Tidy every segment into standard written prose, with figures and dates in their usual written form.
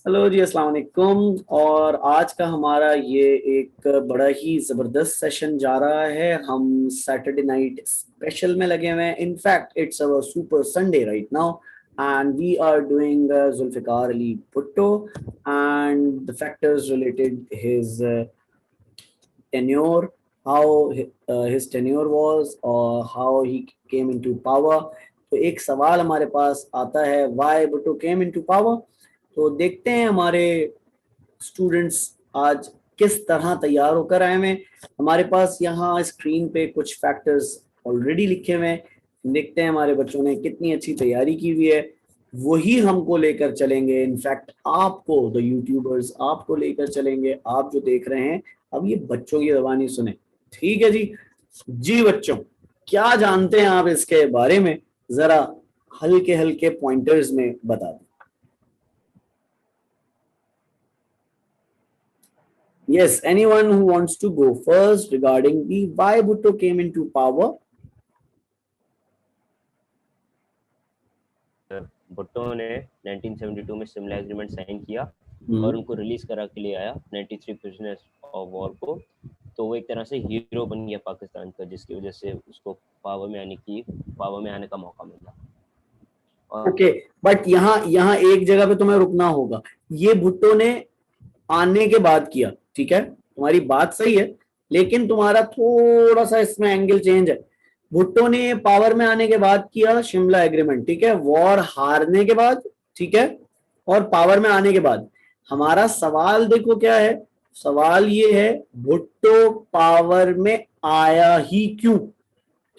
Hello जी, अस्सलाम वालेकुम। और आज का हमारा ये एक बड़ा ही ज़बरदस्त सेशन जा रहा है। हम सैटरडे नाइट स्पेशल में लगे हुए हैं। In fact it's our super Sunday right now and we are doing Zulfikar Ali Bhutto and the factors related his tenure, how his tenure was or how he came into power। तो एक सवाल हमारे पास आता है, why Bhutto came into power। तो देखते हैं हमारे स्टूडेंट्स आज किस तरह तैयार होकर आए हैं। हमारे पास यहाँ स्क्रीन पे कुछ फैक्टर्स ऑलरेडी लिखे हुए हैं। देखते हैं हमारे बच्चों ने कितनी अच्छी तैयारी की हुई है। वही हमको लेकर चलेंगे। इनफैक्ट आपको, द यूट्यूबर्स, आपको लेकर चलेंगे। आप जो देख रहे हैं, अब ये बच्चों की ज़बानी सुने। ठीक है जी। जी बच्चों, क्या जानते हैं आप इसके बारे में? जरा हल्के हल्के पॉइंटर्स में बता दें। Yes, anyone who wants to go first regarding the why Bhutto came into power? Bhutto ने 1972 में शिमला एग्रीमेंट साइन किया और उनको रिलीज करा के लिए आया 93 प्रिजनर्स ऑफ वॉर को। तो वो एक तरह से हीरो बन गया पाकिस्तान का, जिसकी वजह से उसको पावर में आने का मौका मिला। ओके, बट यहाँ यहाँ एक जगह पे तुम्हें रुकना होगा। ये भुट्टो ने आने के बाद किया, ठीक है, तुम्हारी बात सही है, लेकिन तुम्हारा थोड़ा सा इसमें एंगल चेंज है। भुट्टो ने पावर में आने के बाद किया शिमला एग्रीमेंट, ठीक है, वॉर हारने के बाद, ठीक है, और पावर में आने के बाद। हमारा सवाल देखो क्या है। सवाल ये है, भुट्टो पावर में आया ही क्यों?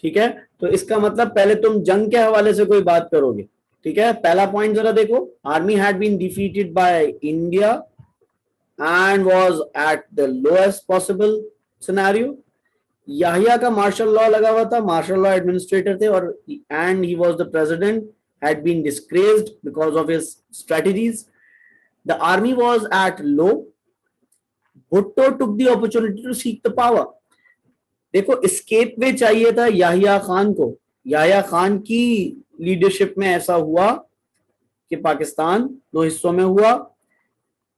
ठीक है, तो इसका मतलब पहले तुम जंग के हवाले से कोई बात करोगे। ठीक है, पहला पॉइंट जरा देखो। Army had been defeated by India and was at the lowest possible scenario। Yahya का मार्शल लॉ लगा हुआ था, मार्शल लॉ एडमिनिस्ट्रेटर थे, और and he was the president, had been disgraced because of his strategies। The army was at low। Bhutto took the opportunity to seek the power। देखो, escape वे चाहिए था याहिया खान को। याहिया खान की लीडरशिप में ऐसा हुआ कि पाकिस्तान दो हिस्सों में हुआ।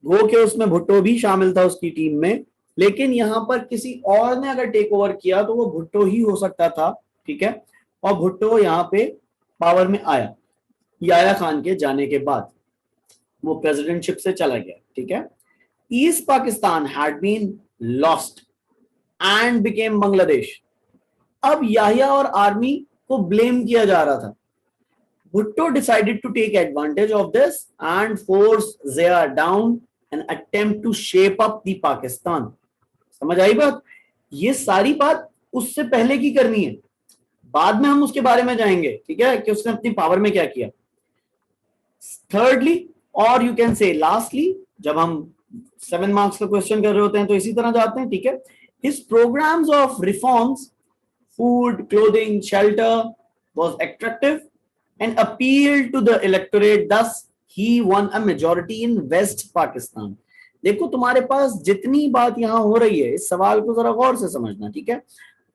वो कि उसमें भुट्टो भी शामिल था उसकी टीम में, लेकिन यहां पर किसी और ने अगर टेक ओवर किया तो वो भुट्टो ही हो सकता था। ठीक है, और भुट्टो यहाँ पे पावर में आया याया खान के जाने के बाद। वो प्रेसिडेंटशिप से चला गया। ठीक है, east Pakistan had been lost and became Bangladesh. अब याहिया और आर्मी को ब्लेम किया जा रहा था। Bhutto decided to take advantage of this and force Zia down and attempt to shape up the Pakistan. समझ आई बात? ये सारी बात उससे पहले की करनी है, बाद में हम उसके बारे में जाएंगे। ठीक है, कि उसने अपनी पावर में क्या किया। थर्डली, और यू कैन से लास्टली, जब हम 7 मार्क्स का क्वेश्चन कर रहे होते हैं तो इसी तरह जाते हैं। ठीक है, his programmes of reforms, food, clothing, shelter was attractive and appealed to the electorate, thus he won a majority in West Pakistan। देखो, तुम्हारे पास जितनी बात यहां हो रही है, इस सवाल को जरा गौर से समझना। ठीक है,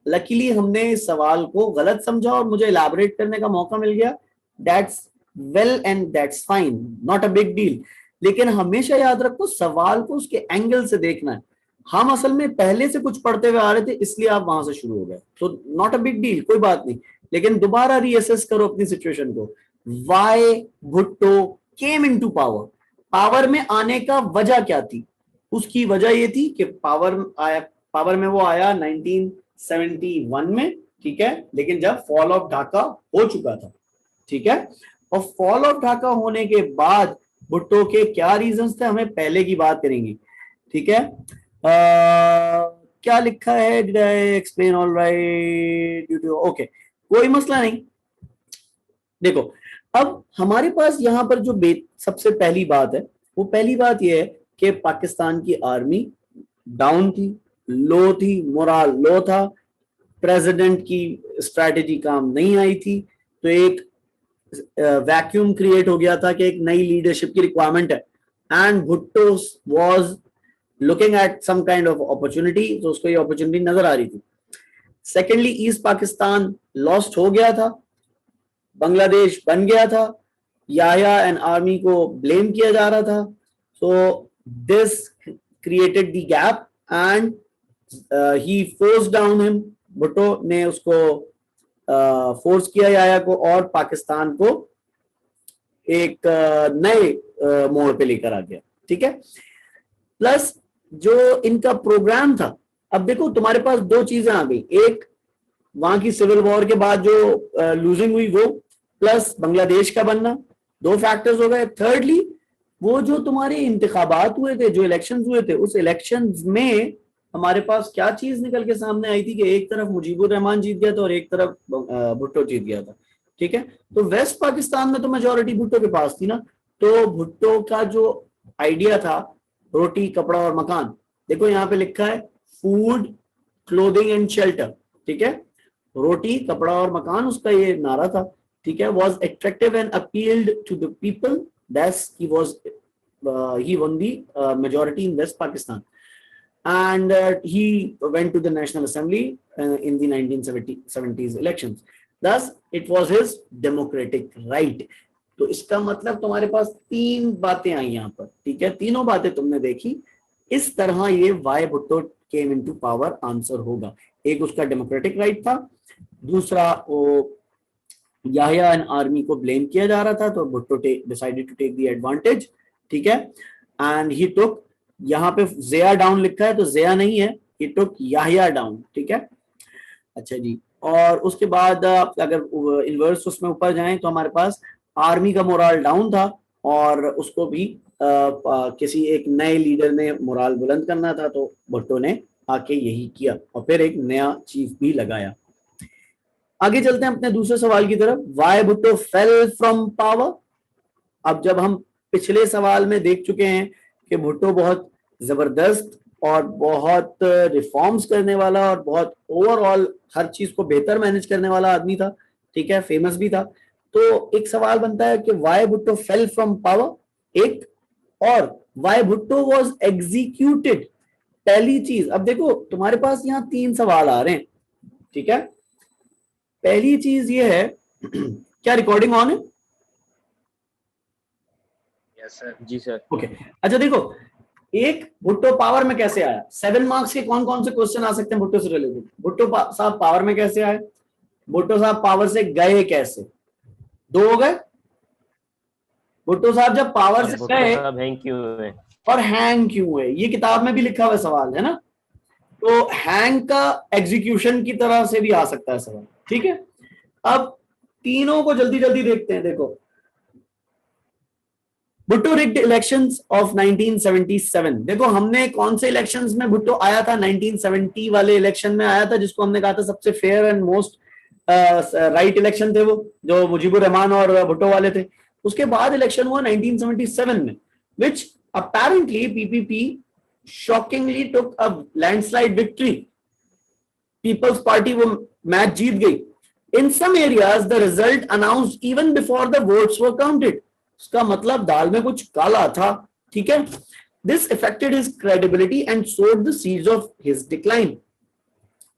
लकीली हमने इस सवाल को गलत समझा और मुझे इलाबोरेट करने का मौका मिल गया। That's well and that's fine, not a big deal. लेकिन हमेशा याद रखो, सवाल को उसके एंगल से देखना है। हम असल में पहले से कुछ पढ़ते हुए आ रहे थे, इसलिए आप वहां से शुरू हो गए, तो नॉट अ बिग डील, कोई बात नहीं। लेकिन दोबारा रीअसेस करो अपनी सिचुएशन को। Why Bhutto came into power, power में आने का वजह क्या थी? उसकी वजह ये थी कि पावर में वो आया 1971 में। ठीक है, लेकिन जब फॉल ऑफ ढाका हो चुका था। ठीक है, और फॉल ऑफ ढाका होने के बाद भुट्टो के क्या रीजंस थे, हमें पहले की बात करेंगे। ठीक है, क्या लिखा है? Did I explain all right? Okay, कोई मसला नहीं। देखो, अब हमारे पास यहाँ पर जो सबसे पहली बात है, वो पहली बात ये है कि पाकिस्तान की आर्मी डाउन थी, लो थी, मोराल लो था, प्रेसिडेंट की स्ट्रैटेजी काम नहीं आई थी, तो एक वैक्यूम क्रिएट हो गया था कि एक नई लीडरशिप की रिक्वायरमेंट है। And Bhutto was looking at some kind of opportunity, तो उसको ये अपॉर्चुनिटी नजर आ रही थी। सेकेंडली, ईस्ट पाकिस्तान लॉस्ट हो गया था, बांग्लादेश बन गया था, याहिया एंड आर्मी को ब्लेम किया जा रहा था। So this created the gap and he forced down him. Bhutto ने उसको फोर्स किया याया को और पाकिस्तान को एक नए मोड़ पे लेकर आ गया, ठीक है। प्लस जो इनका प्रोग्राम था, अब देखो तुम्हारे पास दो चीजें आ गई, एक वहां की सिविल वॉर के बाद जो लूजिंग हुई वो, प्लस बांग्लादेश का बनना, दो फैक्टर्स हो गए। थर्डली वो जो तुम्हारे इंतखाबात हुए थे, जो इलेक्शंस हुए थे, उस इलेक्शंस में हमारे पास क्या चीज निकल के सामने आई थी कि एक तरफ मुजीबुर रहमान जीत गया था और एक तरफ भुट्टो जीत गया था, ठीक है। तो वेस्ट पाकिस्तान में तो मेजोरिटी भुट्टो के पास थी ना, तो भुट्टो का जो आइडिया था रोटी कपड़ा और मकान, देखो यहाँ पे लिखा है फूड क्लोथिंग एंड शेल्टर, ठीक है। रोटी कपड़ा और मकान उसका ये नारा था, ठीक है। Was attractive and appealed to the people, that's he won the majority in West Pakistan, and he went to the National Assembly in the 1970s elections. Thus it was his democratic right. तो इसका मतलब तुम्हारे पास तीन बातें आई यहाँ पर, ठीक है, तीनों बातें तुमने देखी, इस तरह ये why Bhutto came into power answer होगा। एक उसका डेमोक्रेटिक राइट था, दूसरा वो याहिया एंड आर्मी को ब्लेम किया जा रहा था, तो Bhutto decided to take the advantage, ठीक है। एंड ही टुक, यहाँ पे ज़िया डाउन लिखा है तो ज़िया नहीं है, ही टुक याहिया डाउन, ठीक है। अच्छा जी, और उसके बाद अगर इनवर्स उसमें ऊपर जाएं तो हमारे पास आर्मी का मोराल डाउन था और उसको भी किसी एक नए लीडर ने मोराल बुलंद करना था, तो भुट्टो ने आके यही किया और फिर एक नया चीफ भी लगाया। आगे चलते हैं अपने दूसरे सवाल की तरफ, why Bhutto fell from power. अब जब हम पिछले सवाल में देख चुके हैं कि भुट्टो बहुत जबरदस्त और बहुत रिफॉर्म्स करने वाला और बहुत ओवरऑल हर चीज को बेहतर मैनेज करने वाला आदमी था, ठीक है, फेमस भी था, तो एक सवाल बनता है कि why Bhutto fell from power, एक, और वाई भुट्टो वाज एग्जीक्यूटेड। पहली चीज, अब देखो तुम्हारे पास यहाँ तीन सवाल आ रहे हैं, ठीक है। पहली चीज ये है क्या रिकॉर्डिंग ऑन है? Yes sir. जी सर। ओके, अच्छा देखो, एक भुट्टो पावर में कैसे आया, 7 मार्क्स के कौन कौन से क्वेश्चन आ सकते हैं भुट्टो से रिलेटेड। भुट्टो साहब पावर में कैसे आए, भुट्टो साहब पावर से गए कैसे, दो हो गए। भुट्टो साहब जब पावर से गए और हैंग क्यों हुए, ये किताब में भी लिखा हुआ सवाल है ना, तो हैंग का एग्जीक्यूशन की तरह से भी आ सकता है सवाल, ठीक है। अब तीनों को जल्दी जल्दी देखते हैं। देखो, भुट्टो रिग्ड इलेक्शंस ऑफ 1977, देखो हमने कौन से इलेक्शंस में भुट्टो आया था, 1970 वाले इलेक्शन में आया था, जिसको हमने कहा था सबसे fair and most right election थे, वो जो मुजीबुर रहमान और भुट्टो वाले थे। उसके बाद इलेक्शन हुआ 1977 में, विच apparently PPP shockingly took a landslide victory. People's Party वो मैच जीत गई। In some areas the result announced even before the votes were counted. उसका मतलब दाल में कुछ काला था, ठीक है। This affected his credibility and sowed the seeds of his decline.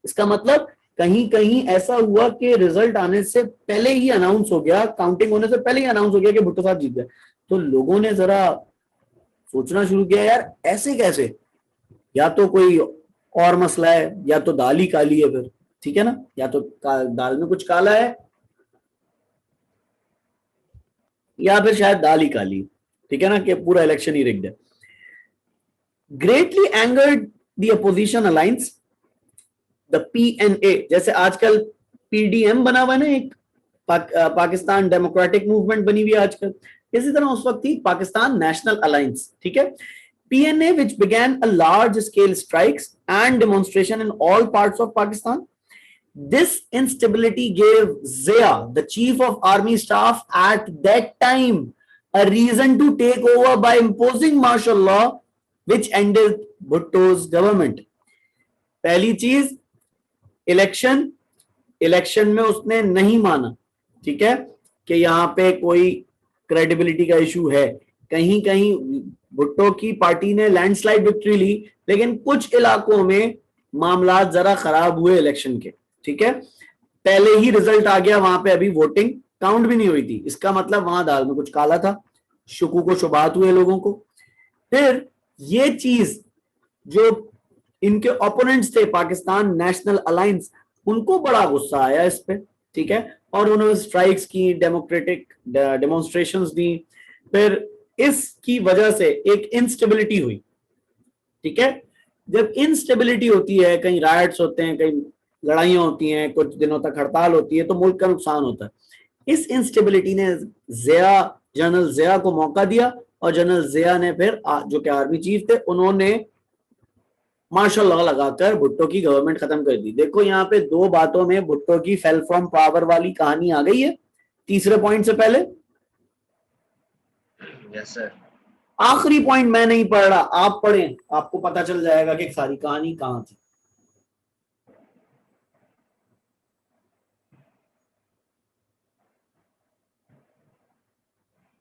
इसका मतलब कहीं कहीं ऐसा हुआ कि रिजल्ट आने से पहले ही अनाउंस हो गया, काउंटिंग होने से पहले ही अनाउंस हो गया कि भुट्टो साहब जीत गए, तो लोगों ने जरा सोचना शुरू किया, यार ऐसे कैसे, या तो कोई और मसला है या तो दाल ही काली है फिर, ठीक है ना, या तो दाल में कुछ काला है या फिर शायद दाल ही काली, ठीक है ना, कि पूरा इलेक्शन ही रिग्ड है। Greatly angered the opposition alliance, the PNA, जैसे आजकल PDM बना हुआ है ना, एक पाकिस्तान डेमोक्रेटिक मूवमेंट बनी हुई है आजकल, इसी तरह उस वक्त थी पाकिस्तान नेशनल अलायंस, ठीक है। PNA which began a large scale strikes and demonstration in all parts of Pakistan. This instability gave Zia, the chief of army staff at that time, a reason to take over by imposing martial law which ended Bhutto's government. पहली चीज, election में उसने नहीं माना, ठीक है, कि यहाँ पे कोई क्रेडिबिलिटी का इशू है। कहीं कहीं भुट्टो की पार्टी ने लैंडस्लाइड विक्ट्री ली, लेकिन कुछ इलाकों में मामला जरा खराब हुए इलेक्शन के, ठीक है। पहले ही रिजल्ट आ गया, वहां पे अभी वोटिंग काउंट भी नहीं हुई थी, इसका मतलब वहां दाल में कुछ काला था, शुकू को शुबात हुए लोगों को। फिर ये चीज जो इनके ओपोनेंट्स थे पाकिस्तान नेशनल अलायंस, उनको बड़ा गुस्सा आया इस पे, ठीक है, और उन्होंने स्ट्राइक्स की, डेमोक्रेटिक डेमोन्स्ट्रेशंस दी। फिर इसकी वजह से एक इंस्टेबिलिटी हुई, ठीक है। जब इंस्टेबिलिटी होती है, कहीं राइट्स होते हैं, कहीं लड़ाइयां होती हैं, कुछ दिनों तक हड़ताल होती है, तो मुल्क का नुकसान होता है। इस इंस्टेबिलिटी ने जनरल जिया को मौका दिया, और जनरल जिया ने फिर जो कि आर्मी चीफ थे, उन्होंने मार्शल लॉ लगाकर भुट्टो की गवर्नमेंट खत्म कर दी। देखो यहाँ पे दो बातों में भुट्टो की फेल फ्रॉम पावर वाली कहानी आ गई है तीसरे पॉइंट से पहले। Yes sir. आखिरी पॉइंट मैं नहीं पढ़ रहा, आप पढ़ें, आपको पता चल जाएगा कि सारी कहानी कहां थी।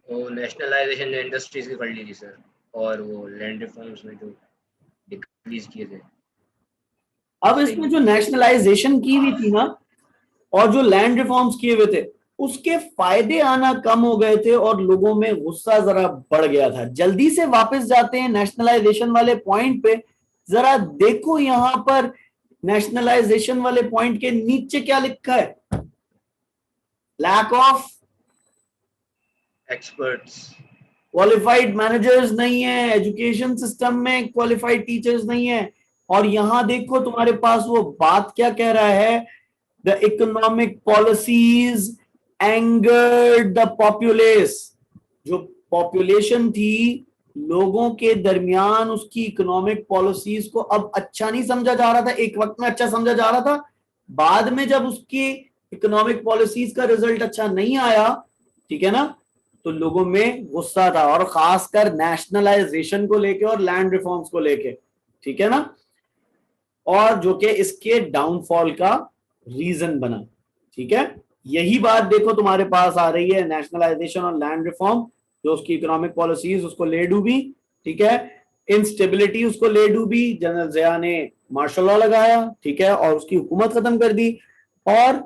वो नेशनलाइजेशन ने इंडस्ट्रीज की कर ली थी सर, और वो लैंड रिफॉर्म्स में जो डिक्रीज किए थे। अब इसमें जो नेशनलाइजेशन की हुई थी ना, और जो लैंड रिफॉर्म्स किए हुए थे, उसके फायदे आना कम हो गए थे और लोगों में गुस्सा जरा बढ़ गया था। जल्दी से वापस जाते हैं नेशनलाइजेशन वाले पॉइंट पे, जरा देखो यहां पर नेशनलाइजेशन वाले पॉइंट के नीचे क्या लिखा है, lack of experts, qualified managers नहीं है, एजुकेशन सिस्टम में क्वालिफाइड टीचर्स नहीं है। और यहां देखो तुम्हारे पास वो बात क्या कह रहा है, the economic policies angered the populace. जो पॉपुलेशन थी, लोगों के दरमियान उसकी इकोनॉमिक पॉलिसीज को अब अच्छा नहीं समझा जा रहा था। एक वक्त में अच्छा समझा जा रहा था, बाद में जब उसकी इकोनॉमिक पॉलिसीज का रिजल्ट अच्छा नहीं आया, ठीक है ना, तो लोगों में गुस्सा था, और खासकर नेशनलाइजेशन को लेके और लैंड रिफॉर्म्स को लेके, ठीक है ना, और जो कि इसके डाउनफॉल का रीजन बना, ठीक है। यही बात देखो तुम्हारे पास आ रही है, नेशनलाइजेशन और लैंड रिफॉर्म, जो उसकी इकोनॉमिक पॉलिसीज उसको ले डूबी, ठीक है, इंस्टेबिलिटी उसको ले डूबी, जनरल जिया ने मार्शल लॉ लगाया, ठीक है, और उसकी हुकूमत खत्म कर दी, और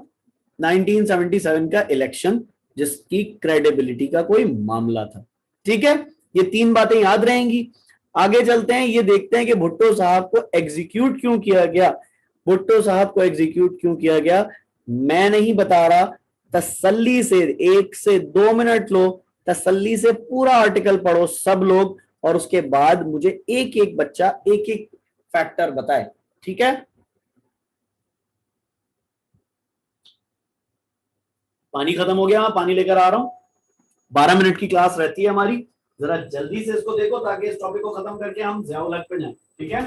1977 का इलेक्शन जिसकी क्रेडिबिलिटी का कोई मामला था, ठीक है। ये तीन बातें याद रहेंगी। आगे चलते हैं, ये देखते हैं कि भुट्टो साहब को एग्जीक्यूट क्यों किया गया। भुट्टो साहब को एग्जीक्यूट क्यों किया गया मैं नहीं बता रहा, तसल्ली से 1 से 2 मिनट लो, तसल्ली से पूरा आर्टिकल पढ़ो सब लोग, और उसके बाद मुझे एक एक बच्चा एक एक फैक्टर बताए, ठीक है। पानी खत्म हो गया, पानी लेकर आ रहा हूं। 12 मिनट की क्लास रहती है हमारी, जरा जल्दी से इसको देखो ताकि इस टॉपिक को खत्म करके हम ज़िया-उल-हक पे जाएं, ठीक है।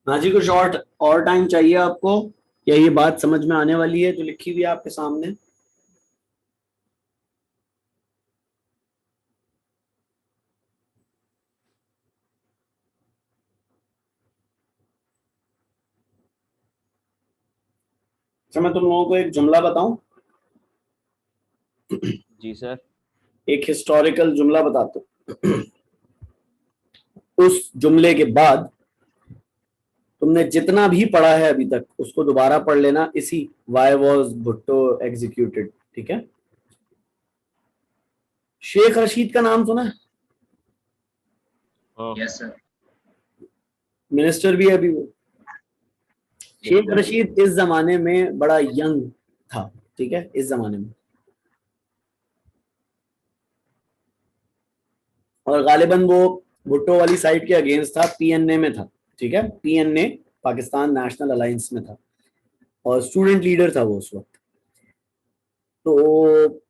हाँ जी, कुछ और टाइम चाहिए आपको, या ये बात समझ में आने वाली है जो लिखी हुई है आपके सामने। अच्छा, मैं तुम लोगों को एक जुमला बताऊं, जी सर। एक हिस्टोरिकल जुमला बताता हूं। उस जुमले के बाद तुमने जितना भी पढ़ा है अभी तक उसको दोबारा पढ़ लेना, इसी वाई वॉज भुट्टो एग्जीक्यूटेड, ठीक है। शेख रशीद का नाम सुना है? हाँ। Yes sir. मिनिस्टर भी है अभी वो। शेख रशीद इस जमाने में बड़ा यंग था, ठीक है, इस जमाने में, और गालिबन वो भुट्टो वाली साइड के अगेंस्ट था, पीएनए में था, ठीक है, पीएनए पाकिस्तान नेशनल अलायंस में था और स्टूडेंट लीडर था वो उस वक्त। तो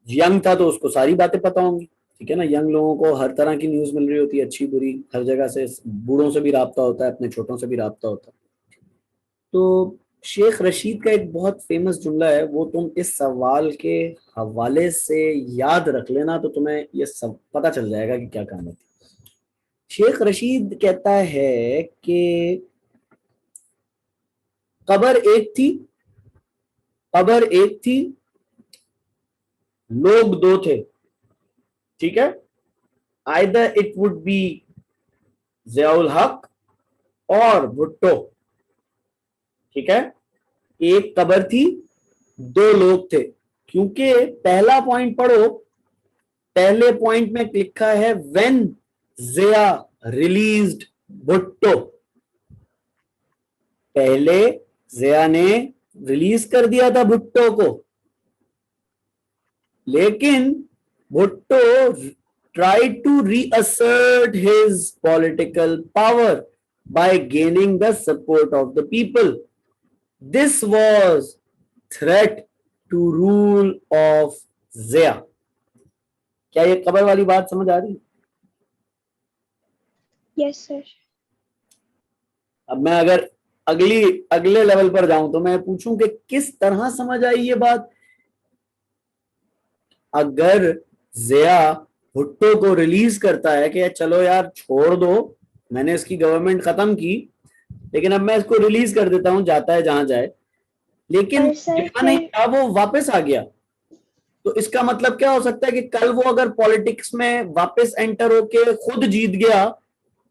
यंग था तो उसको सारी बातें पता होंगी, ठीक है ना, यंग लोगों को हर तरह की न्यूज मिल रही होती है, अच्छी बुरी, हर जगह से, बूढ़ों से भी राब्ता होता है, अपने छोटों से भी राब्ता होता है। तो शेख रशीद का एक बहुत फेमस जुमला है, वो तुम इस सवाल के हवाले से याद रख लेना तो तुम्हें ये सब पता चल जाएगा कि क्या कहानी थी। शेख रशीद कहता है कि कब्र एक थी, कब्र एक थी, लोग दो थे, ठीक है, either it would be Ziaul हक और भुट्टो, ठीक है, एक कब्र थी, दो लोग थे, क्योंकि पहला पॉइंट पढ़ो, पहले पॉइंट में लिखा है व्हेन जिया रिलीज्ड भुट्टो, पहले जिया ने रिलीज कर दिया था भुट्टो को, लेकिन Bhutto tried to reassert his political power by gaining the support of the people. This was threat to rule of Zia. क्या ये कब्र वाली बात समझ आ रही है? Yes sir. अब मैं अगर अगले लेवल पर जाऊं तो मैं पूछूं कि किस तरह समझ आई ये बात। अगर जिया भुट्टो को रिलीज करता है कि चलो यार छोड़ दो, मैंने इसकी गवर्नमेंट खत्म की, लेकिन अब मैं इसको रिलीज कर देता हूं, जाता है जहां जाए, लेकिन जिया नहीं था, वो वापस आ गया, तो इसका मतलब क्या हो सकता है कि कल वो अगर पॉलिटिक्स में वापस एंटर होके खुद जीत गया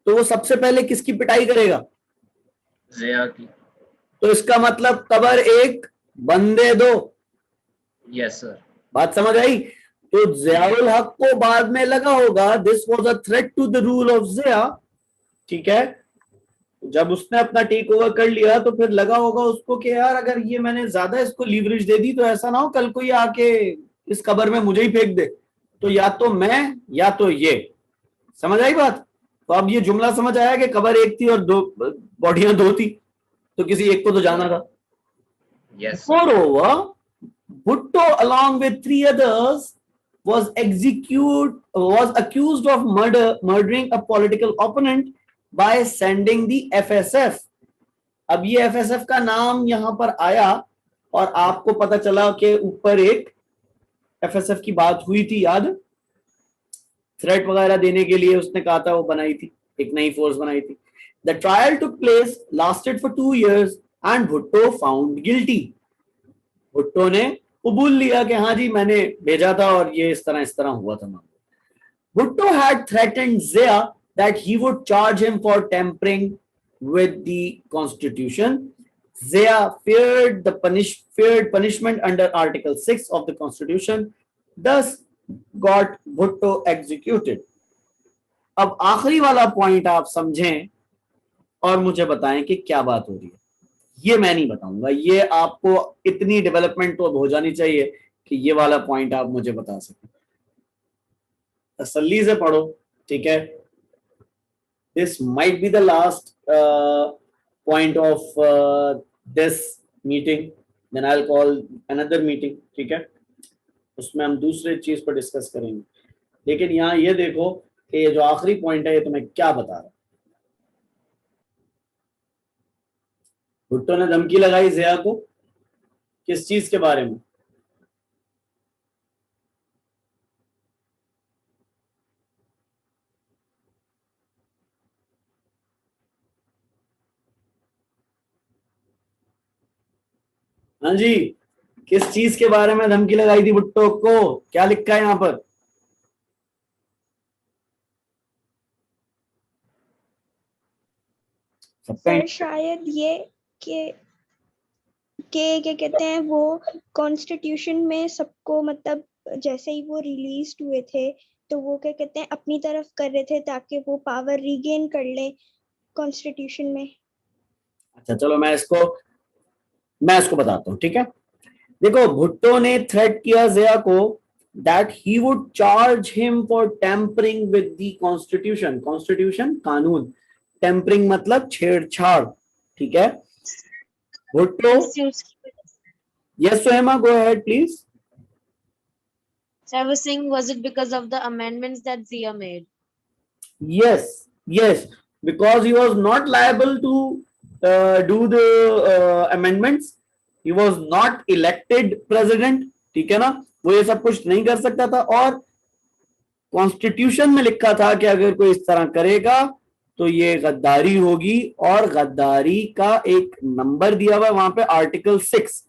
तो वो सबसे पहले किसकी पिटाई करेगा? जिया की। तो इसका मतलब कब्र एक बंदे दो। Yes sir. बात समझ आई? तो जियाउल हक को बाद में लगा होगा this was a threat to the rule of Zia, ठीक है, जब उसने अपना टेक ओवर कर लिया तो फिर लगा होगा उसको कि यार अगर ये मैंने ज्यादा इसको लीवरेज दे दी तो ऐसा ना हो कल को ये आके इस कब्र में मुझे ही फेंक दे, तो या तो मैं या तो ये। समझ आई बात? तो अब ये जुमला समझ आया कि कब्र एक थी और दो बॉडियां दो थी, तो किसी एक को तो जाना था। Yes. Moreover, Bhutto along with three others was accused of murdering a political opponent by sending the FSF. अब ये FSF का नाम यहां पर आया और आपको पता चला कि ऊपर एक FSF की बात हुई थी, याद? थ्रेट वगैरह देने के लिए उसने कहा था, वो बनाई थी, एक नई फोर्स बनाई थी। The trial took place, lasted for 2 years and Bhutto found guilty. Bhutto ने कबूल लिया कि हाँ जी मैंने भेजा था और ये इस तरह हुआ था। Bhutto had threatened Zia that he would charge him for tampering with the constitution. Zia feared punishment under Article 6 of the constitution, thus got Bhutto executed. अब आखिरी वाला पॉइंट आप समझें और मुझे बताएं कि क्या बात हो रही है। ये मैं नहीं बताऊंगा, ये आपको इतनी डेवलपमेंट तो हो जानी चाहिए कि ये वाला पॉइंट आप मुझे बता सकें। तसल्ली से पढ़ो, ठीक है। This might be the last point of this meeting, then I will call another meeting, ठीक है, उसमें हम दूसरे चीज पर डिस्कस करेंगे। लेकिन यहाँ ये देखो कि ये जो आखिरी पॉइंट है ये तुम्हें क्या बता रहा है। भुट्टो ने धमकी लगाई जिया को, किस चीज के बारे में? हाँ जी, किस चीज के बारे में धमकी लगाई थी भुट्टो को? क्या लिखा है यहाँ पर? सर शायद ये कि क्या कहते हैं, वो कॉन्स्टिट्यूशन में सबको, मतलब जैसे ही वो रिलीज हुए थे तो वो क्या कहते हैं अपनी तरफ कर रहे थे ताकि वो पावर रीगेन कर ले कॉन्स्टिट्यूशन में। अच्छा चलो मैं इसको बताता हूँ, ठीक है। देखो भुट्टो ने थ्रेट किया ज़िया को that he would charge him for tampering with the constitution, constitution कानून, tampering मतलब छेड़छाड़, ठीक है। Bhutto, yes Suhaima, go ahead please. So I was saying, was it because of the amendments that Zia made? Yes, because he was not liable to do the amendments. He was not elected president, ठीक है ना, वो ये सब कुछ नहीं कर सकता था, और कॉन्स्टिट्यूशन में लिखा था कि अगर कोई इस तरह करेगा तो ये गद्दारी होगी, और गद्दारी का एक नंबर दिया हुआ है वहां पे, आर्टिकल 6,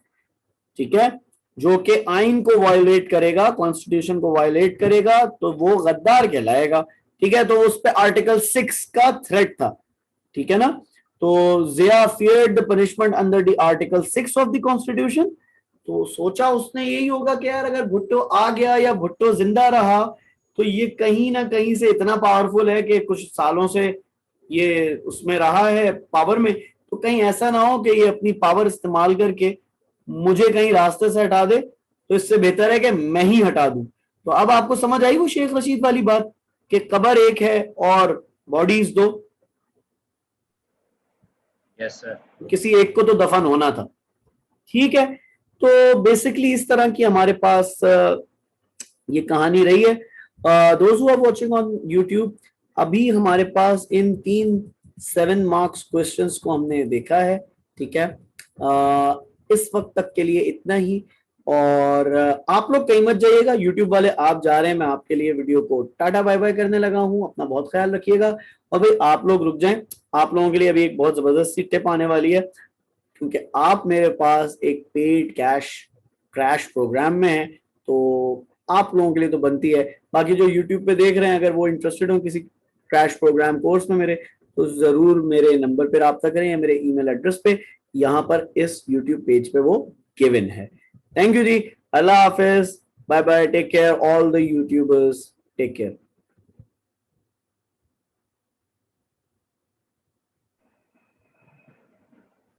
ठीक है, जो कि आइन को वायलेट करेगा, कॉन्स्टिट्यूशन को वायलेट करेगा तो वो गद्दार कहलाएगा, ठीक है। तो उस पे आर्टिकल 6 का थ्रेट था, ठीक है ना। तो Zia feared the punishment under the article 6 of the constitution, तो सोचा उसने यही होगा कि यार अगर भुट्टो आ गया या भुट्टो जिंदा रहा तो ये कहीं ना कहीं से इतना पावरफुल है कि कुछ सालों से ये उसमें रहा है पावर में, तो कहीं ऐसा ना हो कि ये अपनी पावर इस्तेमाल करके मुझे कहीं रास्ते से हटा दे, तो इससे बेहतर है कि मैं ही हटा दूं। तो अब आपको समझ आई वो शेख रशीद वाली बात कि कबर एक है और बॉडीज दो, यस सर, किसी एक को तो दफन होना था, ठीक है। तो बेसिकली इस तरह की हमारे पास ये कहानी रही है। Those who are watching on YouTube, अभी हमारे पास इन 7 मार्क्स क्वेश्चंस को हमने देखा है, ठीक है। इस वक्त तक के लिए इतना ही, और आप लोग कहीं मत जाइएगा, यूट्यूब वाले आप जा रहे हैं, मैं आपके लिए वीडियो को टाटा बाय बाय करने लगा हूं, अपना बहुत ख्याल रखिएगा। और भाई आप लोग रुक जाएं, आप लोगों के लिए अभी एक बहुत जबरदस्त सी टिप आने वाली है, क्योंकि आप मेरे पास एक पेड कैश क्रैश प्रोग्राम में है, तो आप लोगों के लिए तो बनती है। बाकी जो यूट्यूब पे देख रहे हैं, अगर वो इंटरेस्टेड हो किसी क्रैश प्रोग्राम कोर्स में मेरे, तो जरूर मेरे नंबर पे राब्ता करें या मेरे ईमेल एड्रेस पे, यहाँ पर इस यूट्यूब पेज पे वो गिवन है। थैंक यू जी, अल्लाह हाफिज, bye bye, take care all the YouTubers, take care.